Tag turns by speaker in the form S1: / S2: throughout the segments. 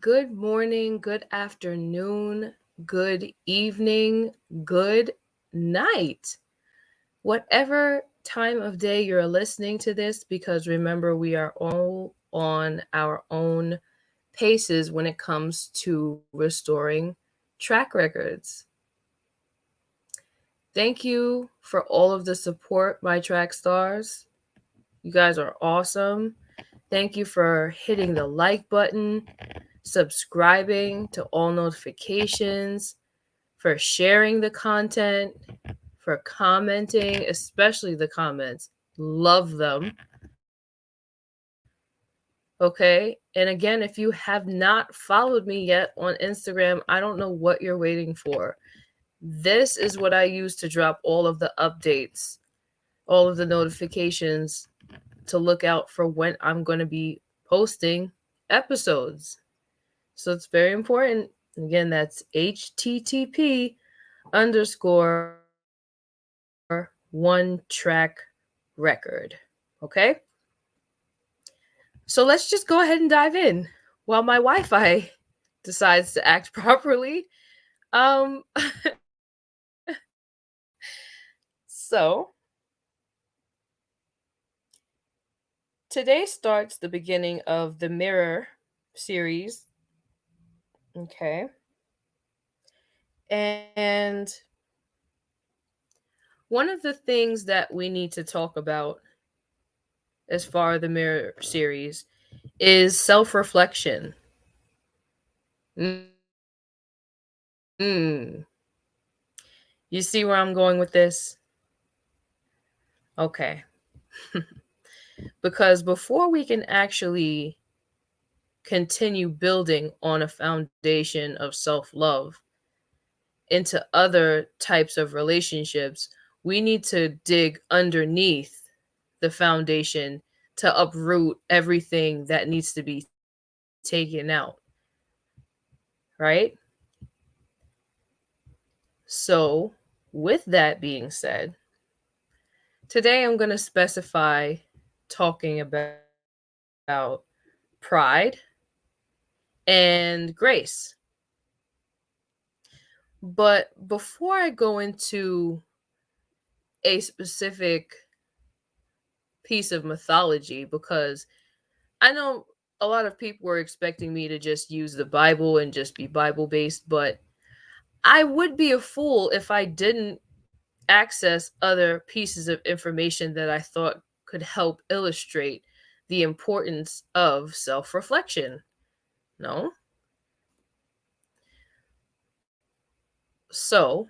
S1: Good morning, good afternoon, good evening, good night. Whatever time of day you're listening to this, because remember, we are all on our own paces when it comes to restoring track records. Thank you for all of the support, my track stars. You guys are awesome. Thank you for hitting the like button, subscribing to all notifications, for sharing the content, for commenting, especially the comments. Love them. Okay. And again, if you have not followed me yet on Instagram, I don't know what you're waiting for. This is what I use to drop all of the updates, all of the notifications to look out for when I'm going to be posting episodes. So it's very important. Again, that's http://one track record. Okay? So let's just go ahead and dive in while my Wi Fi decides to act properly. Um, so today starts the beginning of the Mirror series. Okay. And one of the things that we need to talk about as far as the Mirror series is self reflection. Mm. You see where I'm going with this? Okay. Because before we can actually continue building on a foundation of self love into other types of relationships, we need to dig underneath the foundation to uproot everything that needs to be taken out. Right? So, with that being said, today I'm going to specify talking about pride and grace. But before I go into a specific piece of mythology, because I know a lot of people were expecting me to just use the Bible and just be Bible based, but I would be a fool if I didn't access other pieces of information that I thought could help illustrate the importance of self reflection. No? So,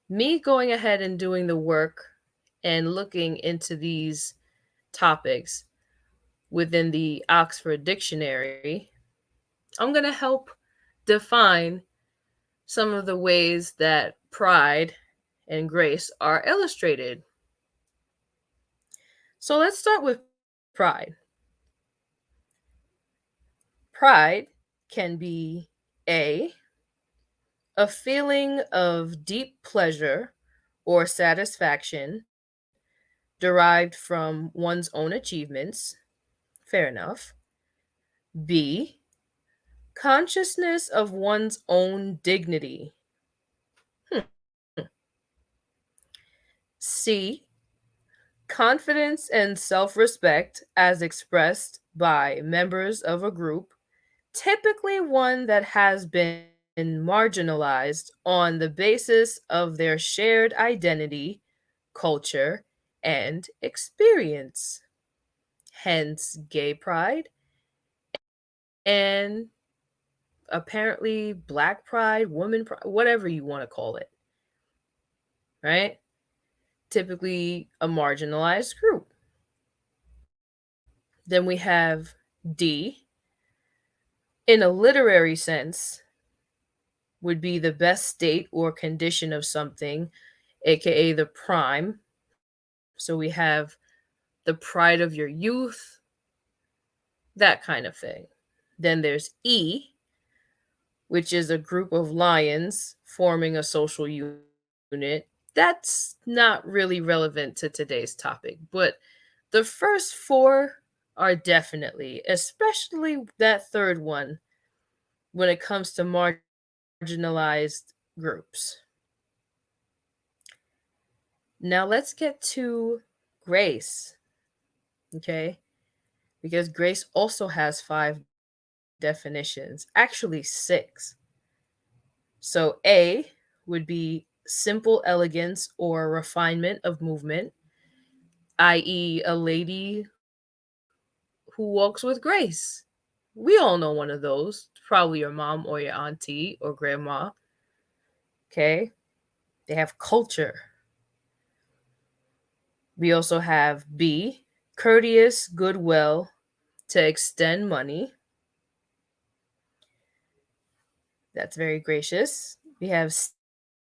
S1: me going ahead and doing the work and looking into these topics within the Oxford Dictionary, I'm going to help define some of the ways that pride and grace are illustrated. So let's start with pride. Pride can be A, a feeling of deep pleasure or satisfaction derived from one's own achievements. Fair enough. B, consciousness of one's own dignity. Hmm. C, confidence and self respect as expressed by members of a group, typically one that has been marginalized on the basis of their shared identity, culture, and experience. Hence, gay pride and apparently black pride, woman pride, whatever you want to call it, right? Typically a marginalized group. Then we have D. In a literary sense, would be the best state or condition of something, aka the prime. So we have the pride of your youth, that kind of thing. Then there's E, which is a group of lions forming a social unit. That's not really relevant to today's topic, but the first four are definitely, especially that third one, when it comes to marginalized groups. Now let's get to grace, okay? Because grace also has five definitions, actually six. So A would be simple elegance or refinement of movement, i.e., a lady who walks with grace. We all know one of those, probably your mom or your auntie or grandma. Okay. They have culture. We also have B, courteous goodwill to extend money. That's very gracious. We have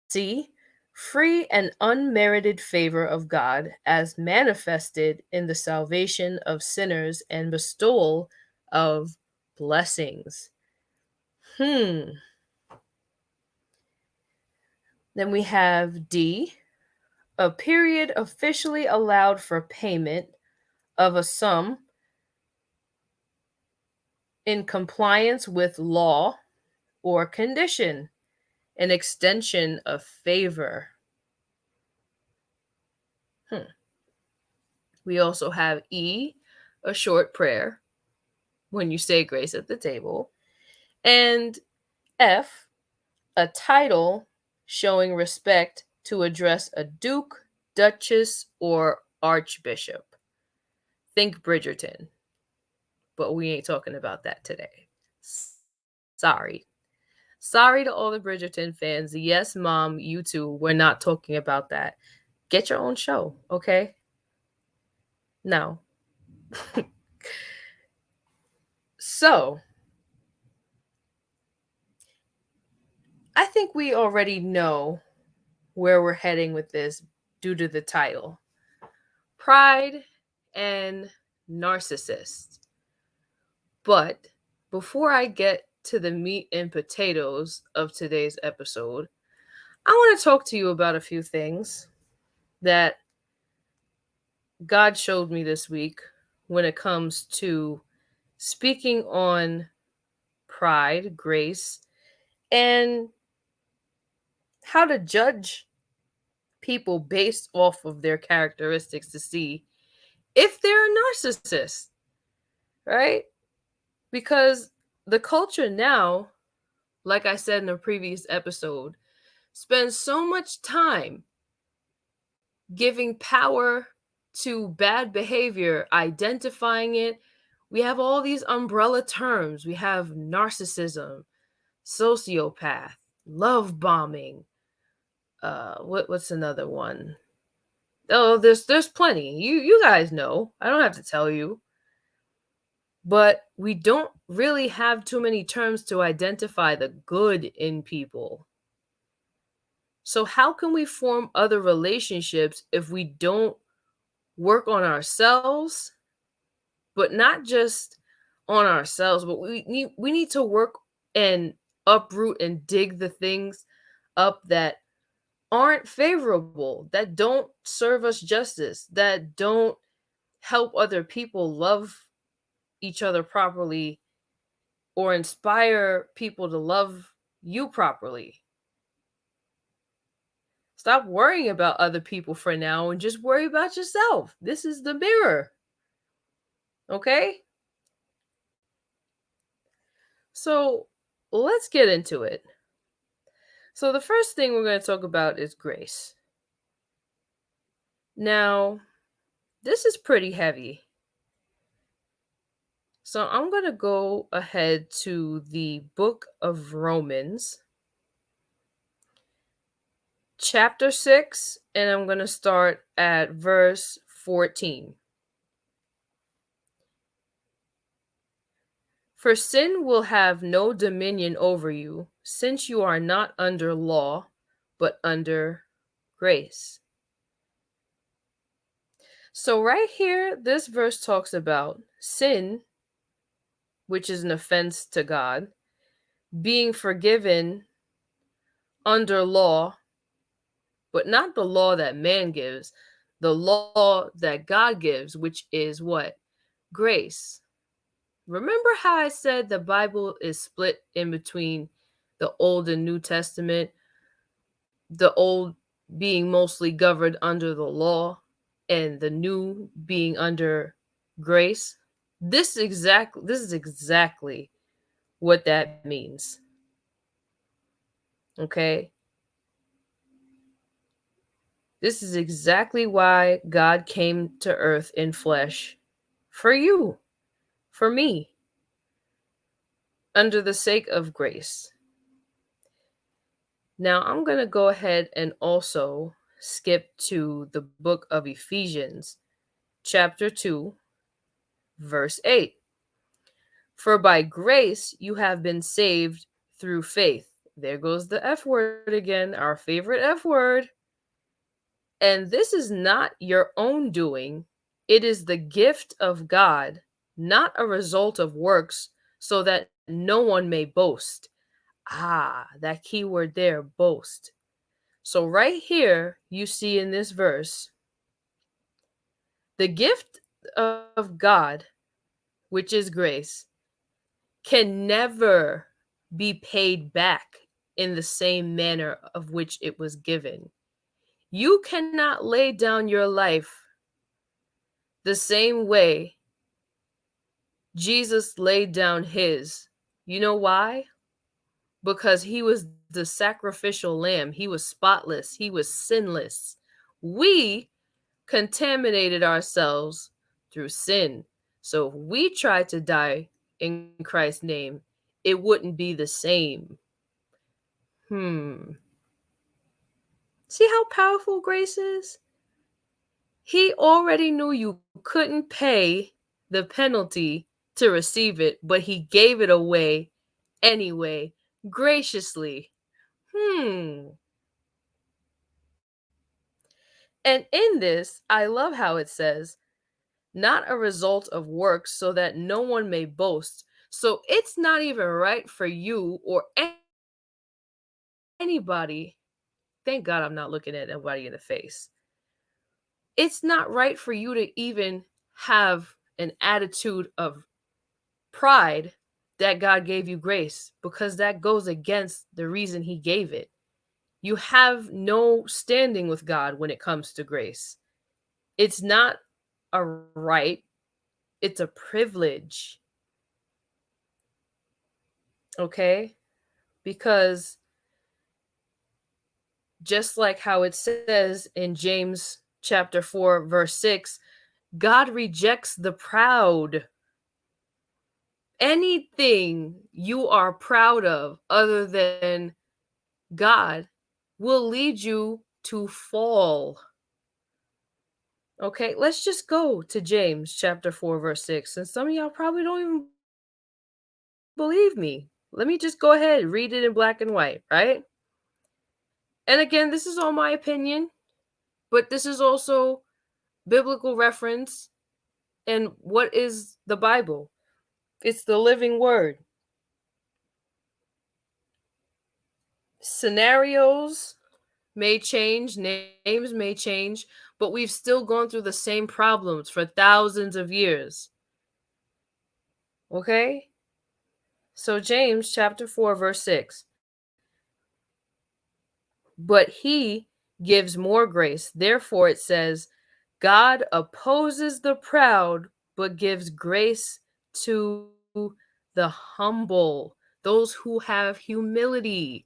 S1: C, free and unmerited favor of God as manifested in the salvation of sinners and bestowal of blessings. Hmm. Then we have D, a period officially allowed for payment of a sum in compliance with law or condition, an extension of favor. We also have E, a short prayer when you say grace at the table, and F, a title showing respect to address a duke, duchess, or archbishop. Think Bridgerton, but we ain't talking about that today. Sorry. Sorry to all the Bridgerton fans. Yes, mom, you too. We're not talking about that. Get your own show, okay? No. So, I think we already know where we're heading with this due to the title Pride and Narcissists. But before I get to the meat and potatoes of today's episode, I want to talk to you about a few things that God showed me this week when it comes to speaking on pride, grace, and how to judge people based off of their characteristics to see if they're a narcissist, right? Because the culture now, like I said in a previous episode, spends so much time giving power to bad behavior, identifying it. We have all these umbrella terms. We have narcissism, sociopath, love bombing. What's another one? Oh, there's plenty. You guys know. I don't have to tell you. But we don't really have too many terms to identify the good in people. So how can we form other relationships if we don't work on ourselves, but not just on ourselves, but we need to work and uproot and dig the things up that aren't favorable, that don't serve us justice, that don't help other people love each other properly or inspire people to love you properly. Stop worrying about other people for now and just worry about yourself. This is the mirror. Okay? So let's get into it. So, the first thing we're going to talk about is grace. Now, this is pretty heavy. So, I'm going to go ahead to the book of Romans, chapter 6, and I'm going to start at verse 14. For sin will have no dominion over you, since you are not under law, but under grace. So, right here, this verse talks about sin, which is an offense to God, being forgiven under law, but not the law that man gives, the law that God gives, which is what? grace. Remember how I said the Bible is split in between the Old and New Testament, the Old being mostly governed under the law and the New being under grace? This is exactly what that means. Okay? This is exactly why God came to earth in flesh for you, for me, under the sake of grace. Now, I'm going to go ahead and also skip to the book of Ephesians, chapter 2, verse 8. For by grace you have been saved through faith. There goes the F word again, our favorite F word. And this is not your own doing, it is the gift of God, not a result of works, so that no one may boast. Ah, that key word there, boast. So, right here, you see in this verse, the gift of God, which is grace, can never be paid back in the same manner of which it was given. You cannot lay down your life the same way Jesus laid down his. You know why? Because he was the sacrificial lamb. He was spotless. He was sinless. We contaminated ourselves through sin. So if we tried to die in Christ's name, it wouldn't be the same. See how powerful grace is? He already knew you couldn't pay the penalty to receive it, but he gave it away anyway, graciously. And in this, I love how it says, not a result of works, so that no one may boast. So it's not even right for you or anybody. Thank God I'm not looking at anybody in the face. It's not right for you to even have an attitude of pride that God gave you grace, because that goes against the reason he gave it. You have no standing with God when it comes to grace. It's not a right, it's a privilege. Okay? Because just like how it says in James chapter 4 verse 6, God rejects the proud. Anything you are proud of other than God will lead you to fall. Okay, let's just go to James chapter 4 verse 6. And some of y'all probably don't even believe me. Let me just go ahead and read it in black and white, right? And again, this is all my opinion, but this is also biblical reference. And what is the Bible? It's the living word. Scenarios may change, names may change, but we've still gone through the same problems for thousands of years. Okay? So James chapter 4 verse 6. But he gives more grace. Therefore it says, God opposes the proud, but gives grace to the humble, those who have humility.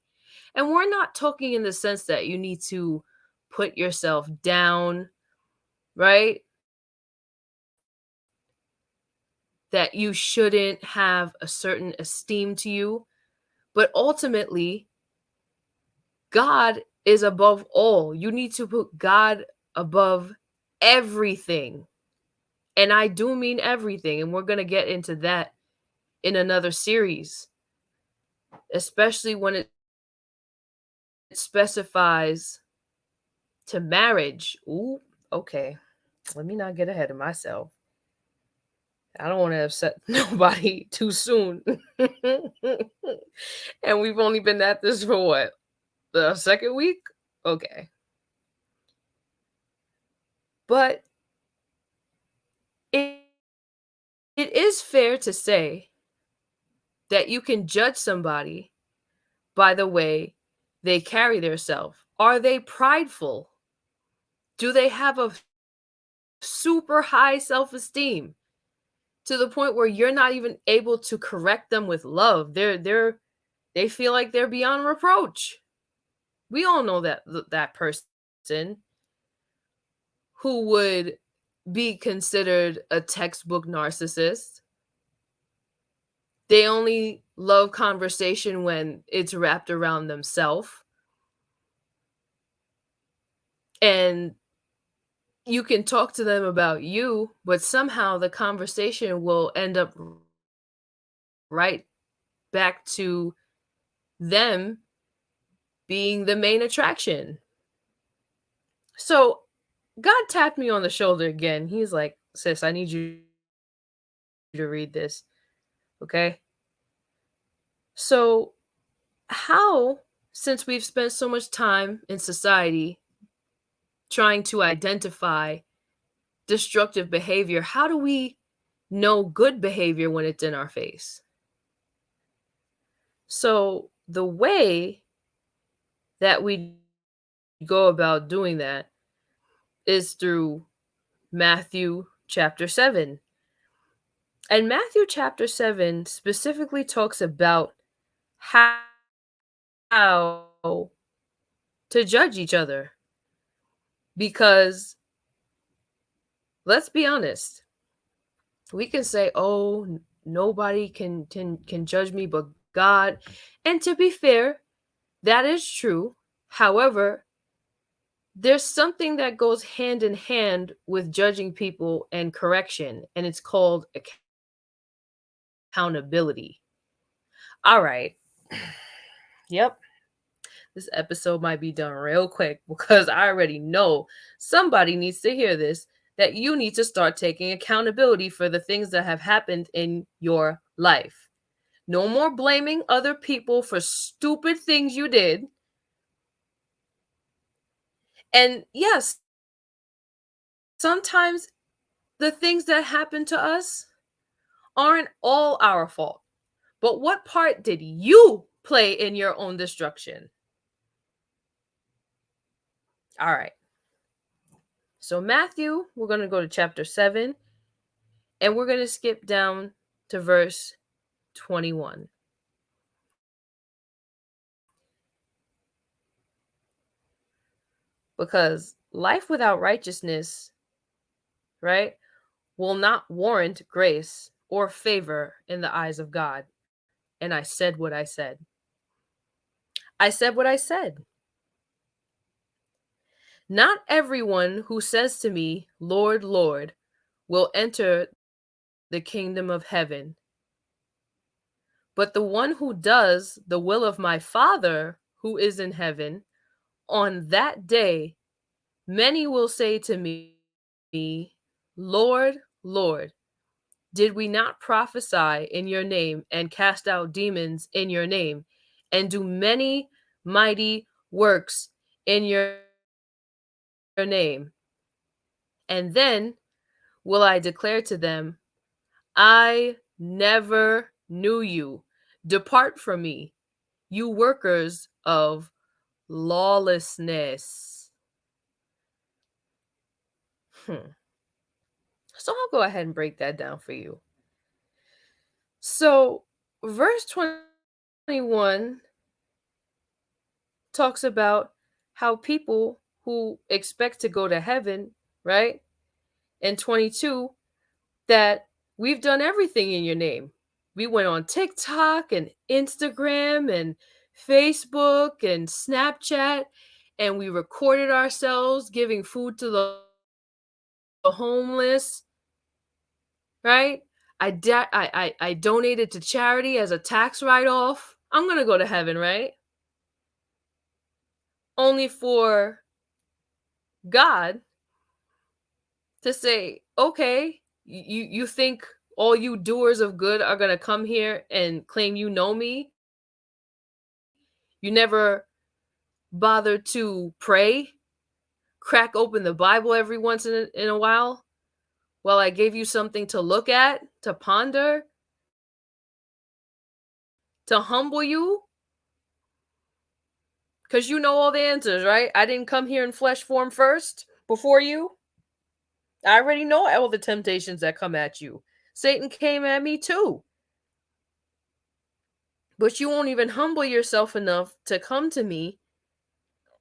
S1: And we're not talking in the sense that you need to put yourself down, right? That you shouldn't have a certain esteem to you. But ultimately, God is above all. You need to put God above everything. And I do mean everything. And we're going to get into that in another series, especially when it specifies to marriage. Ooh, okay. Let me not get ahead of myself. I don't want to upset nobody too soon. And we've only been at this for what? The second week? Okay. But it it is fair to say that you can judge somebody by the way they carry themselves. Are they prideful? Do they have a super high self-esteem to the point where you're not even able to correct them with love? They feel like they're beyond reproach. We all know that person who would be considered a textbook narcissist. They only love conversation when it's wrapped around themselves. And you can talk to them about you, but somehow the conversation will end up right back to them being the main attraction. So God tapped me on the shoulder again. He's like, sis, I need you to read this. Okay. So, how, since we've spent so much time in society trying to identify destructive behavior, how do we know good behavior when it's in our face? So, the way that we go about doing that is through Matthew chapter 7. And Matthew chapter 7 specifically talks about how to judge each other. Because let's be honest, we can say, "Oh, nobody can judge me but God." And to be fair, that is true. However, there's something that goes hand in hand with judging people and correction, and it's called accountability. All right. Yep. This episode might be done real quick because I already know somebody needs to hear this, that you need to start taking accountability for the things that have happened in your life. No more blaming other people for stupid things you did. And yes, sometimes the things that happen to us aren't all our fault. But what part did you play in your own destruction? All right. So, Matthew, we're going to go to chapter 7, and we're going to skip down to verse 21. Because life without righteousness, right, will not warrant grace or favor in the eyes of God. And I said what I said. I said what I said. Not everyone who says to me, Lord, Lord, will enter the kingdom of heaven, but the one who does the will of my Father who is in heaven. On that day, many will say to me, Lord, Lord, did we not prophesy in your name and cast out demons in your name and do many mighty works in your name? And then will I declare to them, I never knew you. Depart from me, you workers of lawlessness. So I'll go ahead and break that down for you. So, verse 21 talks about how people who expect to go to heaven, right? And 22, that we've done everything in your name. We went on TikTok and Instagram and Facebook and Snapchat, and we recorded ourselves giving food to the homeless, right? I donated to charity as a tax write-off. I'm gonna go to heaven, right? Only for God to say, okay, you think all you doers of good are gonna come here and claim you know me? You never bother to pray, crack open the Bible every once in a while, Well, I gave you something to look at, to ponder, to humble you, because you know all the answers, right? I didn't come here in flesh form first before you. I already know all the temptations that come at you. Satan came at me too. But you won't even humble yourself enough to come to me,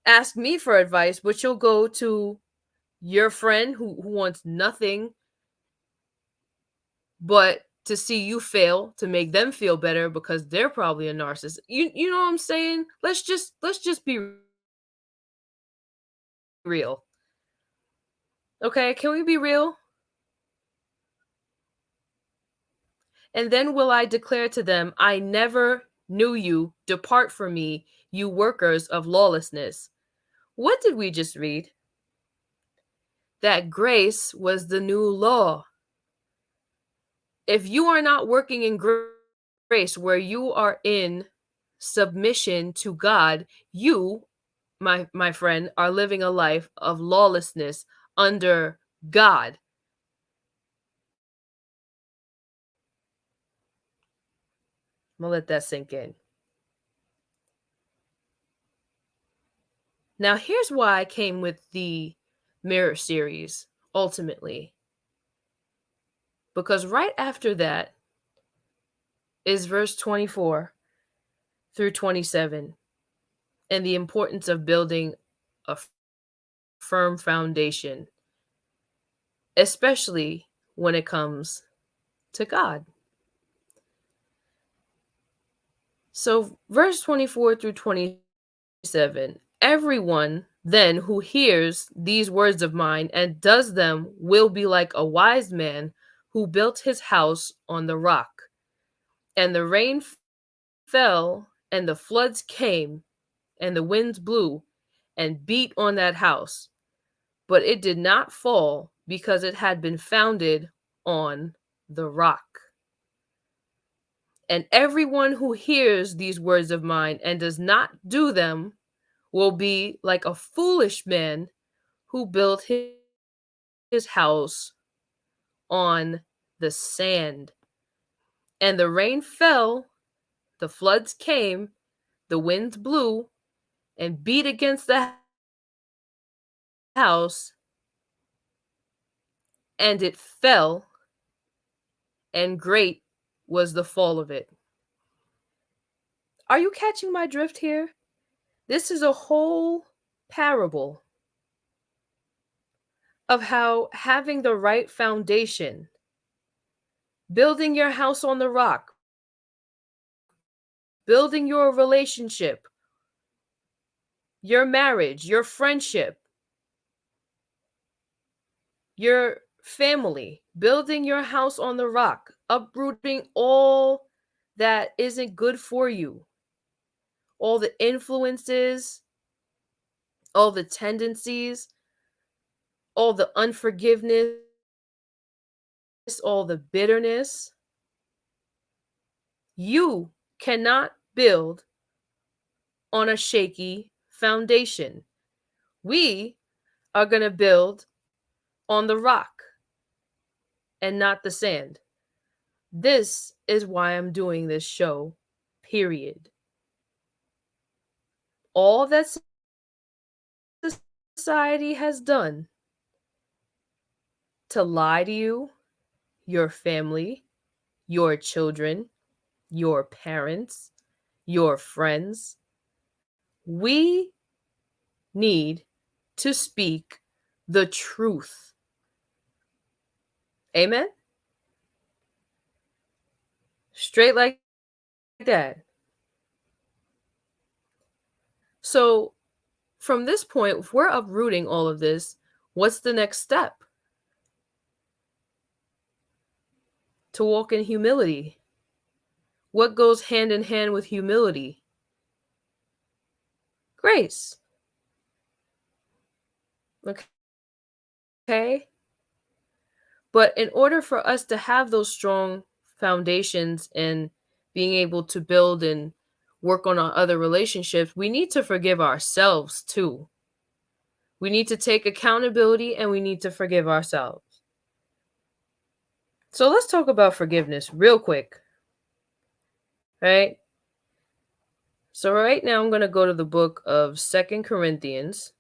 S1: ask me for advice, but you'll go to your friend who wants nothing but to see you fail to make them feel better because they're probably a narcissist. You know what I'm saying? Let's just be real. Okay? Can we be real? And then will I declare to them, I never knew you. Depart from me, you workers of lawlessness. What did we just read? That grace was the new law. If you are not working in grace where you are in submission to God, you, my friend, are living a life of lawlessness under God. I'm gonna let that sink in. Now, here's why I came with the mirror series ultimately. Because right after that is verse 24 through 27 and the importance of building a firm foundation, especially when it comes to God. So, verse 24 through 27, everyone then who hears these words of mine and does them will be like a wise man who built his house on the rock. And the rain fell, and the floods came, and the winds blew and beat on that house. But it did not fall because it had been founded on the rock. And everyone who hears these words of mine and does not do them will be like a foolish man who built his house on the sand. And the rain fell, the floods came, the winds blew and beat against the house, and it fell, and great was the fall of it. Are you catching my drift here? This is a whole parable of how having the right foundation, building your house on the rock, building your relationship, your marriage, your friendship, your family, building your house on the rock, uprooting all that isn't good for you, all the influences, all the tendencies, all the unforgiveness, all the bitterness. You cannot build on a shaky foundation. We are going to build on the rock and not the sand. This is why I'm doing this show, period. All that society has done to lie to you, your family, your children, your parents, your friends, we need to speak the truth. Amen? Straight like that. So, from this point, if we're uprooting all of this, what's the next step? To walk in humility. What goes hand in hand with humility? Grace. Okay? But in order for us to have those strong foundations and being able to build and work on our other relationships, we need to forgive ourselves too. We need to take accountability and we need to forgive ourselves. So let's talk about forgiveness real quick, right? So right now I'm going to go to the book of Second Corinthians,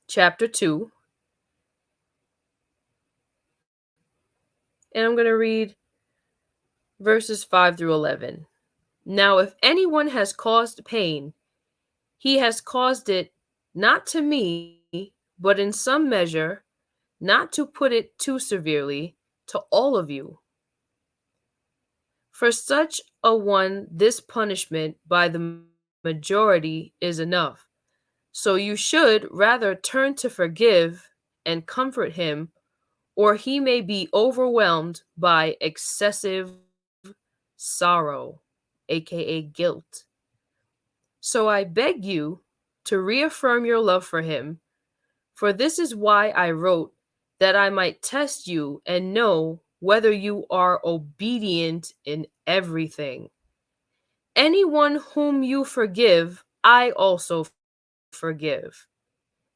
S1: chapter 2, and I'm going to read verses 5 through 11. Now, if anyone has caused pain, he has caused it not to me, but in some measure, not to put it too severely, to all of you. For such a one, this punishment by the majority is enough. So you should rather turn to forgive and comfort him, or he may be overwhelmed by excessive sorrow, aka guilt. So I beg you to reaffirm your love for him, for this is why I wrote, that I might test you and know whether you are obedient in everything. Anyone whom you forgive, I also forgive.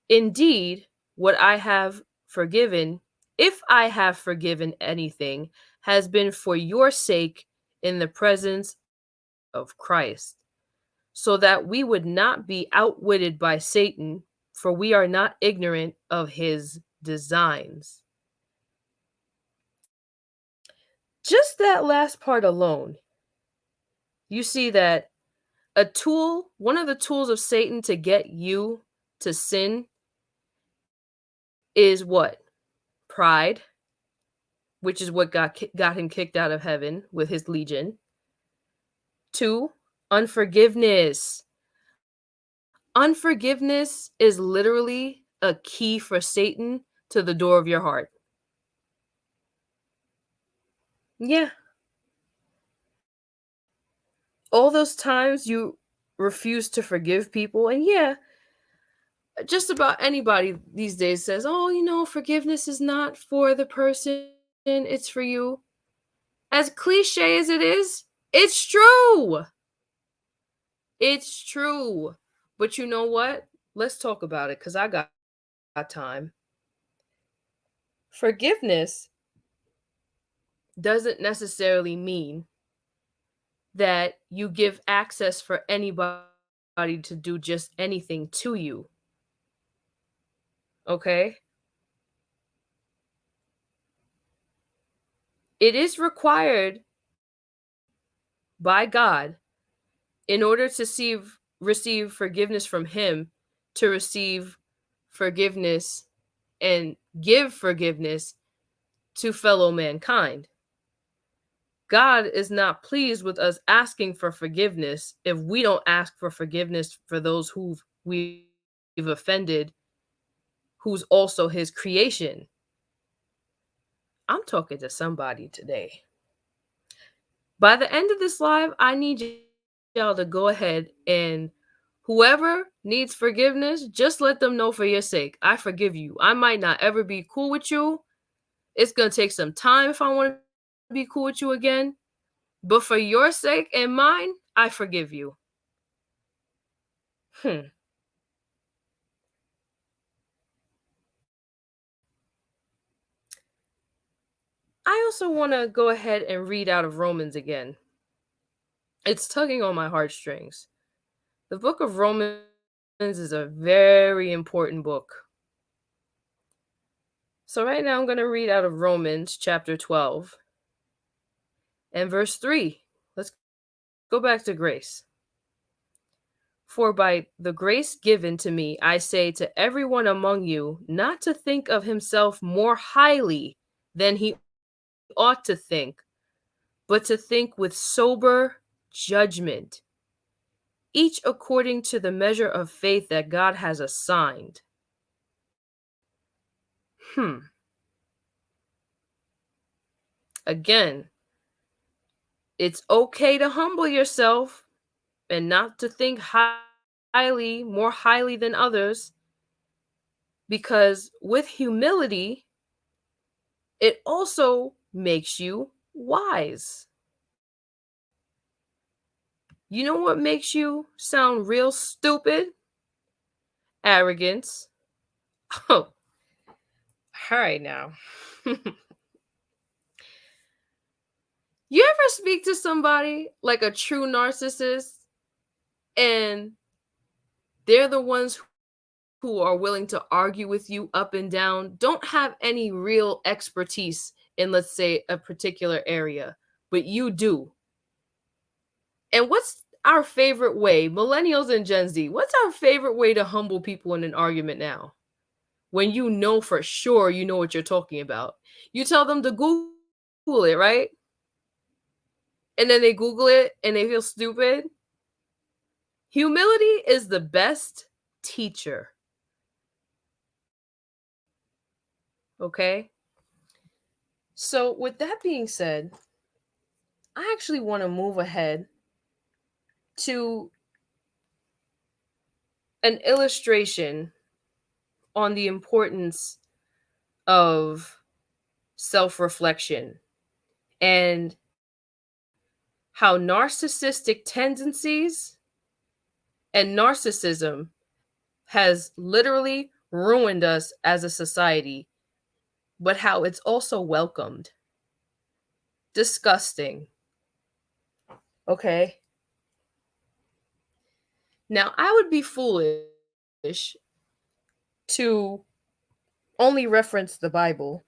S1: Indeed, what I have forgiven, if I have forgiven anything, has been for your sake in the presence of Christ, so that we would not be outwitted by Satan, for we are not ignorant of his designs. Just that last part alone, you see that a tool, one of the tools of Satan to get you to sin is what? Pride, which is what got him kicked out of heaven with his legion. 2, unforgiveness. Unforgiveness is literally a key for Satan to the door of your heart. Yeah. All those times you refuse to forgive people, and yeah, just about anybody these days says, "Oh, forgiveness is not for the person, it's for you." As cliche as it is, it's true. It's true. But you know what? Let's talk about it, cuz I got time. Forgiveness doesn't necessarily mean that you give access for anybody to do just anything to you. Okay? It is required by God in order to receive forgiveness from him, to receive forgiveness and give forgiveness to fellow mankind. God is not pleased with us asking for forgiveness if we don't ask for forgiveness for those who we've offended, who's also his creation. I'm talking to somebody today. By the end of this live, I need y'all to go ahead and whoever needs forgiveness, just let them know for your sake. I forgive you. I might not ever be cool with you. It's going to take some time if I want to be cool with you again. But for your sake and mine, I forgive you. Hmm. I also want to go ahead and read out of Romans again. It's tugging on my heartstrings. The book of Romans is a very important book. So right now I'm going to read out of Romans chapter 12 and verse 3. Let's go back to grace. For by the grace given to me, I say to everyone among you not to think of himself more highly than he ought to think, but to think with sober judgment, each according to the measure of faith that God has assigned. Again, it's okay to humble yourself and not to think more highly than others, because with humility, it also makes you wise. You know what makes you sound real stupid? Arrogance. Oh, all right now. You ever speak to somebody like a true narcissist and they're the ones who are willing to argue with you up and down, don't have any real expertise in, let's say, a particular area, but you do. And what's our favorite way, millennials and Gen Z, what's our favorite way to humble people in an argument now? When you know for sure you know what you're talking about. You tell them to Google it, right? And then they Google it and they feel stupid. Humility is the best teacher. Okay? So, with that being said, I actually want to move ahead to an illustration on the importance of self reflection and how narcissistic tendencies and narcissism has literally ruined us as a society, but how it's also welcomed. Disgusting. Okay. Now, I would be foolish to only reference the Bible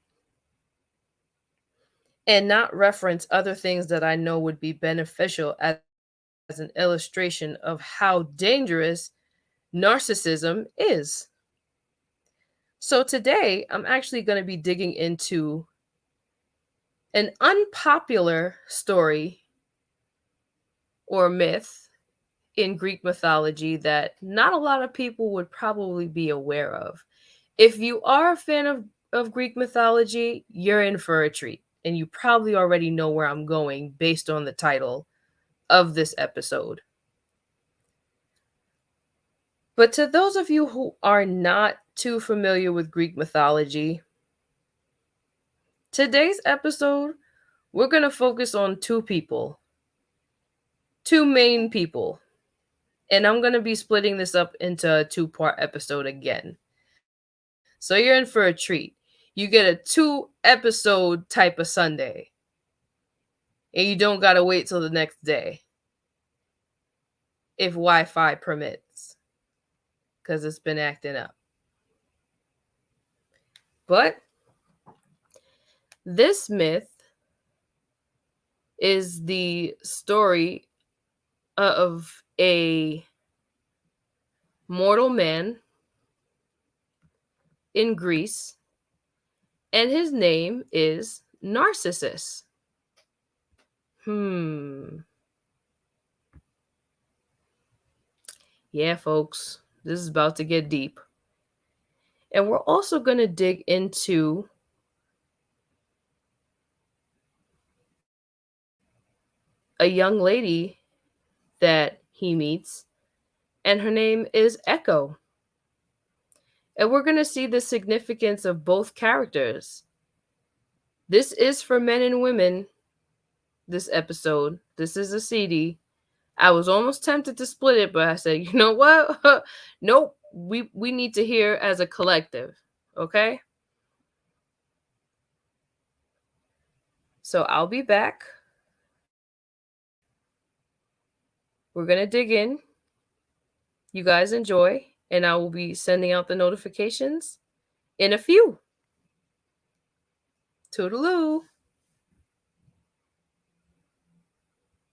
S1: and not reference other things that I know would be beneficial as an illustration of how dangerous narcissism is. So today, I'm actually going to be digging into an unpopular story or myth in Greek mythology that not a lot of people would probably be aware of. If you are a fan of Greek mythology, you're in for a treat. And you probably already know where I'm going based on the title of this episode. But to those of you who are not too familiar with Greek mythology, today's episode, we're going to focus on two people, two main people. And I'm going to be splitting this up into a two-part episode again. So you're in for a treat. You get a 2-episode type of Sunday. And you don't got to wait till the next day. If Wi-Fi permits. Because it's been acting up. But this myth is the story of a mortal man in Greece, and his name is Narcissus. Yeah, folks, this is about to get deep. And we're also going to dig into a young lady that he meets, and her name is Echo. And we're going to see the significance of both characters. This is for men and women, this episode. This is a CD. I was almost tempted to split it, but I said, you know what? Nope. We need to hear as a collective. Okay? So I'll be back. We're going to dig in. You guys enjoy, and I will be sending out the notifications in a few. Toodaloo.